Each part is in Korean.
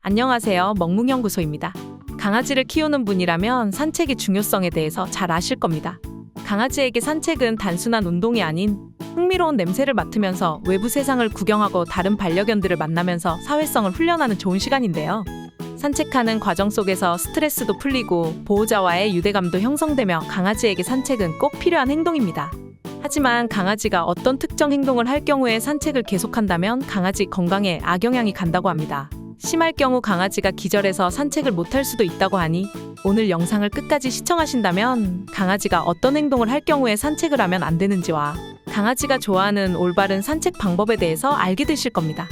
안녕하세요. 멍뭉연구소입니다. 강아지를 키우는 분이라면 산책의 중요성에 대해서 잘 아실 겁니다. 강아지에게 산책은 단순한 운동이 아닌 흥미로운 냄새를 맡으면서 외부 세상을 구경하고 다른 반려견들을 만나면서 사회성을 훈련하는 좋은 시간인데요. 산책하는 과정 속에서 스트레스도 풀리고 보호자와의 유대감도 형성되며 강아지에게 산책은 꼭 필요한 행동입니다. 하지만 강아지가 어떤 특정 행동을 할 경우에 산책을 계속한다면 강아지 건강에 악영향이 간다고 합니다. 심할 경우 강아지가 기절해서 산책을 못할 수도 있다고 하니 오늘 영상을 끝까지 시청하신다면 강아지가 어떤 행동을 할 경우에 산책을 하면 안 되는지와 강아지가 좋아하는 올바른 산책 방법에 대해서 알게 되실 겁니다.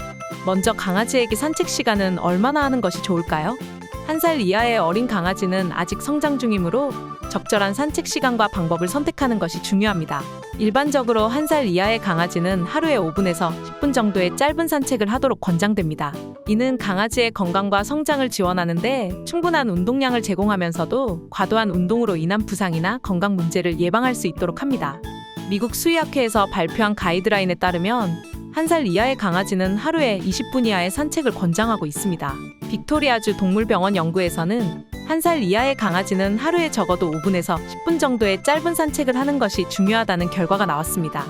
먼저 강아지에게 산책 시간은 얼마나 하는 것이 좋을까요? 1살 이하의 어린 강아지는 아직 성장 중이므로 적절한 산책 시간과 방법을 선택하는 것이 중요합니다. 일반적으로 1살 이하의 강아지는 하루에 5분에서 10분 정도의 짧은 산책을 하도록 권장됩니다. 이는 강아지의 건강과 성장을 지원하는데 충분한 운동량을 제공하면서도 과도한 운동으로 인한 부상이나 건강 문제를 예방할 수 있도록 합니다. 미국 수의학회에서 발표한 가이드라인에 따르면 1살 이하의 강아지는 하루에 20분 이하의 산책을 권장하고 있습니다. 빅토리아주 동물병원 연구에서는 1살 이하의 강아지는 하루에 적어도 5분에서 10분 정도의 짧은 산책을 하는 것이 중요하다는 결과가 나왔습니다.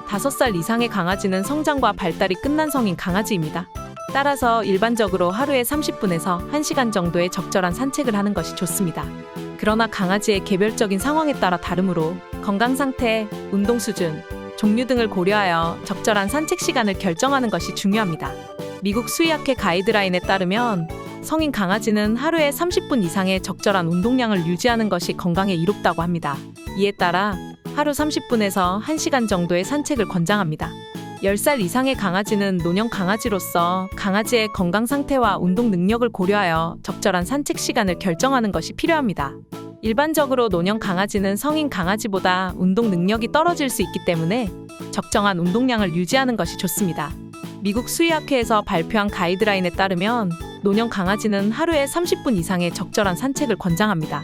5살 이상의 강아지는 성장과 발달이 끝난 성인 강아지입니다. 따라서 일반적으로 하루에 30분에서 1시간 정도의 적절한 산책을 하는 것이 좋습니다. 그러나 강아지의 개별적인 상황에 따라 다르므로 건강 상태, 운동 수준, 종류 등을 고려하여 적절한 산책 시간을 결정하는 것이 중요합니다. 미국 수의학회 가이드라인에 따르면 성인 강아지는 하루에 30분 이상의 적절한 운동량을 유지하는 것이 건강에 이롭다고 합니다. 이에 따라 하루 30분에서 1시간 정도의 산책을 권장합니다. 10살 이상의 강아지는 노령 강아지로서 강아지의 건강 상태와 운동 능력을 고려하여 적절한 산책 시간을 결정하는 것이 필요합니다. 일반적으로 노령 강아지는 성인 강아지보다 운동 능력이 떨어질 수 있기 때문에 적정한 운동량을 유지하는 것이 좋습니다. 미국 수의학회에서 발표한 가이드라인에 따르면 노령 강아지는 하루에 30분 이상의 적절한 산책을 권장합니다.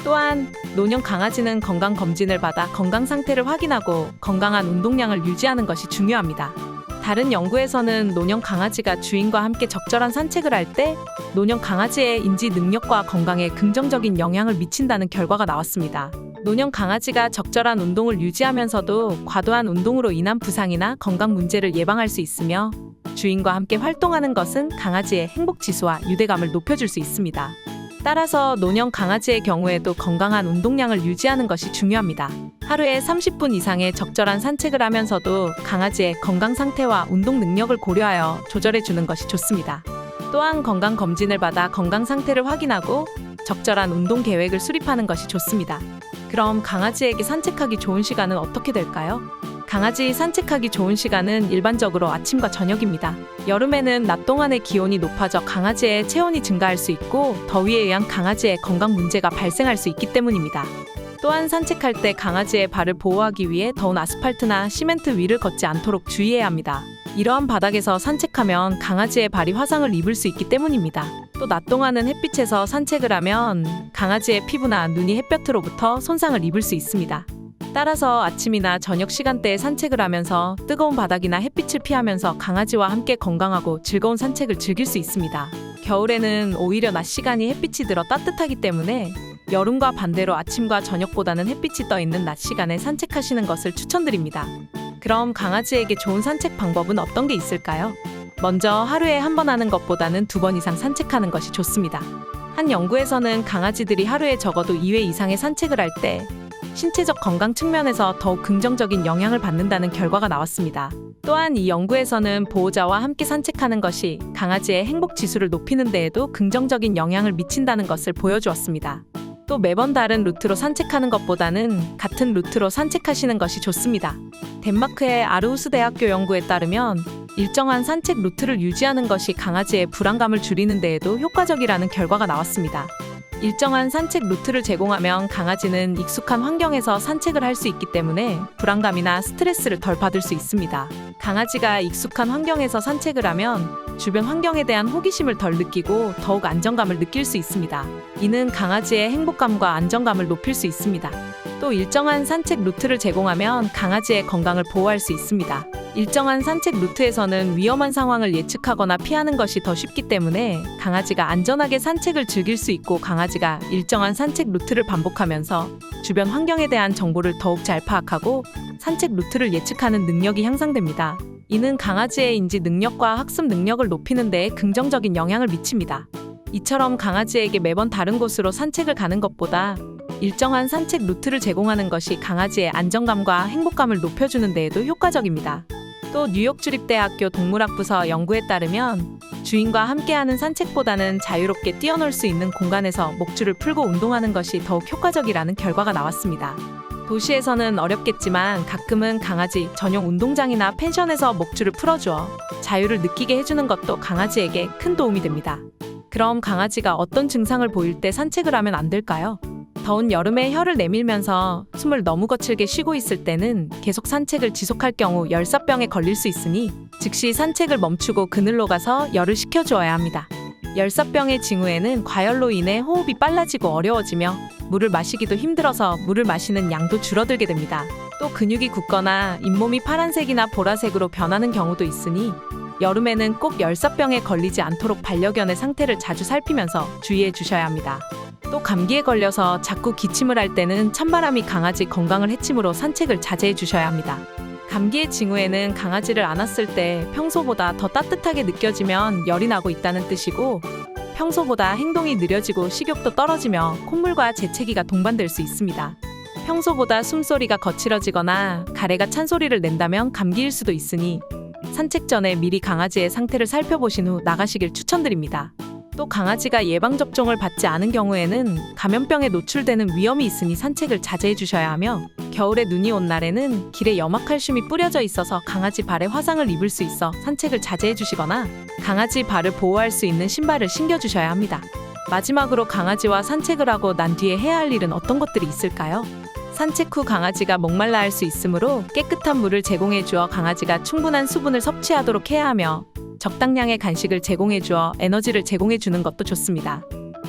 또한 노령 강아지는 건강검진을 받아 건강 상태를 확인하고 건강한 운동량을 유지하는 것이 중요합니다. 다른 연구에서는 노령 강아지가 주인과 함께 적절한 산책을 할 때 노령 강아지의 인지 능력과 건강에 긍정적인 영향을 미친다는 결과가 나왔습니다. 노령 강아지가 적절한 운동을 유지하면서도 과도한 운동으로 인한 부상이나 건강 문제를 예방할 수 있으며 주인과 함께 활동하는 것은 강아지의 행복 지수와 유대감을 높여줄 수 있습니다. 따라서 노령 강아지의 경우에도 건강한 운동량을 유지하는 것이 중요합니다. 하루에 30분 이상의 적절한 산책을 하면서도 강아지의 건강 상태와 운동 능력을 고려하여 조절해 주는 것이 좋습니다. 또한 건강 검진을 받아 건강 상태를 확인하고 적절한 운동 계획을 수립하는 것이 좋습니다. 그럼 강아지에게 산책하기 좋은 시간은 어떻게 될까요? 강아지 산책하기 좋은 시간은 일반적으로 아침과 저녁입니다. 여름에는 낮 동안의 기온이 높아져 강아지의 체온이 증가할 수 있고 더위에 의한 강아지의 건강 문제가 발생할 수 있기 때문입니다. 또한 산책할 때 강아지의 발을 보호하기 위해 더운 아스팔트나 시멘트 위를 걷지 않도록 주의해야 합니다. 이러한 바닥에서 산책하면 강아지의 발이 화상을 입을 수 있기 때문입니다. 또 낮 동안은 햇빛에서 산책을 하면 강아지의 피부나 눈이 햇볕으로부터 손상을 입을 수 있습니다. 따라서 아침이나 저녁 시간대에 산책을 하면서 뜨거운 바닥이나 햇빛을 피하면서 강아지와 함께 건강하고 즐거운 산책을 즐길 수 있습니다. 겨울에는 오히려 낮 시간이 햇빛이 들어 따뜻하기 때문에 여름과 반대로 아침과 저녁보다는 햇빛이 떠 있는 낮 시간에 산책하시는 것을 추천드립니다. 그럼 강아지에게 좋은 산책 방법은 어떤 게 있을까요? 먼저 하루에 한 번 하는 것보다는 2번 이상 산책하는 것이 좋습니다. 한 연구에서는 강아지들이 하루에 적어도 2회 이상의 산책을 할 때 신체적 건강 측면에서 더욱 긍정적인 영향을 받는다는 결과가 나왔습니다. 또한 이 연구에서는 보호자와 함께 산책하는 것이 강아지의 행복 지수를 높이는 데에도 긍정적인 영향을 미친다는 것을 보여주었습니다. 또 매번 다른 루트로 산책하는 것보다는 같은 루트로 산책하시는 것이 좋습니다. 덴마크의 아르후스 대학교 연구에 따르면 일정한 산책 루트를 유지하는 것이 강아지의 불안감을 줄이는 데에도 효과적이라는 결과가 나왔습니다. 일정한 산책 루트를 제공하면 강아지는 익숙한 환경에서 산책을 할 수 있기 때문에 불안감이나 스트레스를 덜 받을 수 있습니다. 강아지가 익숙한 환경에서 산책을 하면 주변 환경에 대한 호기심을 덜 느끼고 더욱 안정감을 느낄 수 있습니다. 이는 강아지의 행복감과 안정감을 높일 수 있습니다. 또 일정한 산책 루트를 제공하면 강아지의 건강을 보호할 수 있습니다. 일정한 산책 루트에서는 위험한 상황을 예측하거나 피하는 것이 더 쉽기 때문에 강아지가 안전하게 산책을 즐길 수 있고, 강아지가 일정한 산책 루트를 반복하면서 주변 환경에 대한 정보를 더욱 잘 파악하고 산책 루트를 예측하는 능력이 향상됩니다. 이는 강아지의 인지 능력과 학습 능력을 높이는 데에 긍정적인 영향을 미칩니다. 이처럼 강아지에게 매번 다른 곳으로 산책을 가는 것보다 일정한 산책 루트를 제공하는 것이 강아지의 안정감과 행복감을 높여주는 데에도 효과적입니다. 또 뉴욕 주립대학교 동물학부서 연구에 따르면 주인과 함께하는 산책보다는 자유롭게 뛰어놀 수 있는 공간에서 목줄을 풀고 운동하는 것이 더욱 효과적이라는 결과가 나왔습니다. 도시에서는 어렵겠지만 가끔은 강아지 전용 운동장이나 펜션에서 목줄을 풀어주어 자유를 느끼게 해주는 것도 강아지에게 큰 도움이 됩니다. 그럼 강아지가 어떤 증상을 보일 때 산책을 하면 안 될까요? 더운 여름에 혀를 내밀면서 숨을 너무 거칠게 쉬고 있을 때는 계속 산책을 지속할 경우 열사병에 걸릴 수 있으니 즉시 산책을 멈추고 그늘로 가서 열을 식혀주어야 합니다. 열사병의 징후에는 과열로 인해 호흡이 빨라지고 어려워지며 물을 마시기도 힘들어서 물을 마시는 양도 줄어들게 됩니다. 또 근육이 굳거나 잇몸이 파란색이나 보라색으로 변하는 경우도 있으니 여름에는 꼭 열사병에 걸리지 않도록 반려견의 상태를 자주 살피면서 주의해 주셔야 합니다. 또 감기에 걸려서 자꾸 기침을 할 때는 찬바람이 강아지 건강을 해치므로 산책을 자제해 주셔야 합니다. 감기의 징후에는 강아지를 안았을 때 평소보다 더 따뜻하게 느껴지면 열이 나고 있다는 뜻이고, 평소보다 행동이 느려지고 식욕도 떨어지며 콧물과 재채기가 동반될 수 있습니다. 평소보다 숨소리가 거칠어지거나 가래가 찬 소리를 낸다면 감기일 수도 있으니 산책 전에 미리 강아지의 상태를 살펴보신 후 나가시길 추천드립니다. 또 강아지가 예방접종을 받지 않은 경우에는 감염병에 노출되는 위험이 있으니 산책을 자제해 주셔야 하며, 겨울에 눈이 온 날에는 길에 염화칼슘이 뿌려져 있어서 강아지 발에 화상을 입을 수 있어 산책을 자제해 주시거나 강아지 발을 보호할 수 있는 신발을 신겨 주셔야 합니다. 마지막으로 강아지와 산책을 하고 난 뒤에 해야 할 일은 어떤 것들이 있을까요? 산책 후 강아지가 목말라 할 수 있으므로 깨끗한 물을 제공해 주어 강아지가 충분한 수분을 섭취하도록 해야 하며, 적당량의 간식을 제공해 주어 에너지를 제공해 주는 것도 좋습니다.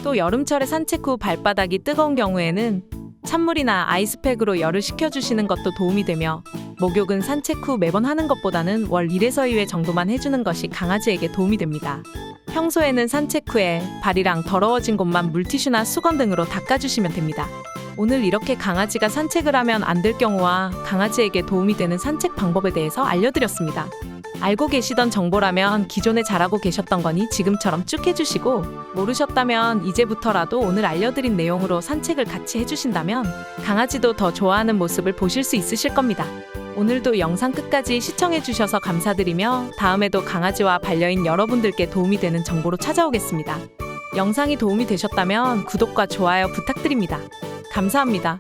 또 여름철에 산책 후 발바닥이 뜨거운 경우에는 찬물이나 아이스팩으로 열을 식혀주시는 것도 도움이 되며, 목욕은 산책 후 매번 하는 것보다는 월 1에서 2회 정도만 해주는 것이 강아지에게 도움이 됩니다. 평소에는 산책 후에 발이랑 더러워진 곳만 물티슈나 수건 등으로 닦아주시면 됩니다. 오늘 이렇게 강아지가 산책을 하면 안 될 경우와 강아지에게 도움이 되는 산책 방법에 대해서 알려드렸습니다. 알고 계시던 정보라면 기존에 잘하고 계셨던 거니 지금처럼 쭉 해주시고, 모르셨다면 이제부터라도 오늘 알려드린 내용으로 산책을 같이 해주신다면 강아지도 더 좋아하는 모습을 보실 수 있으실 겁니다. 오늘도 영상 끝까지 시청해주셔서 감사드리며 다음에도 강아지와 반려인 여러분들께 도움이 되는 정보로 찾아오겠습니다. 영상이 도움이 되셨다면 구독과 좋아요 부탁드립니다. 감사합니다.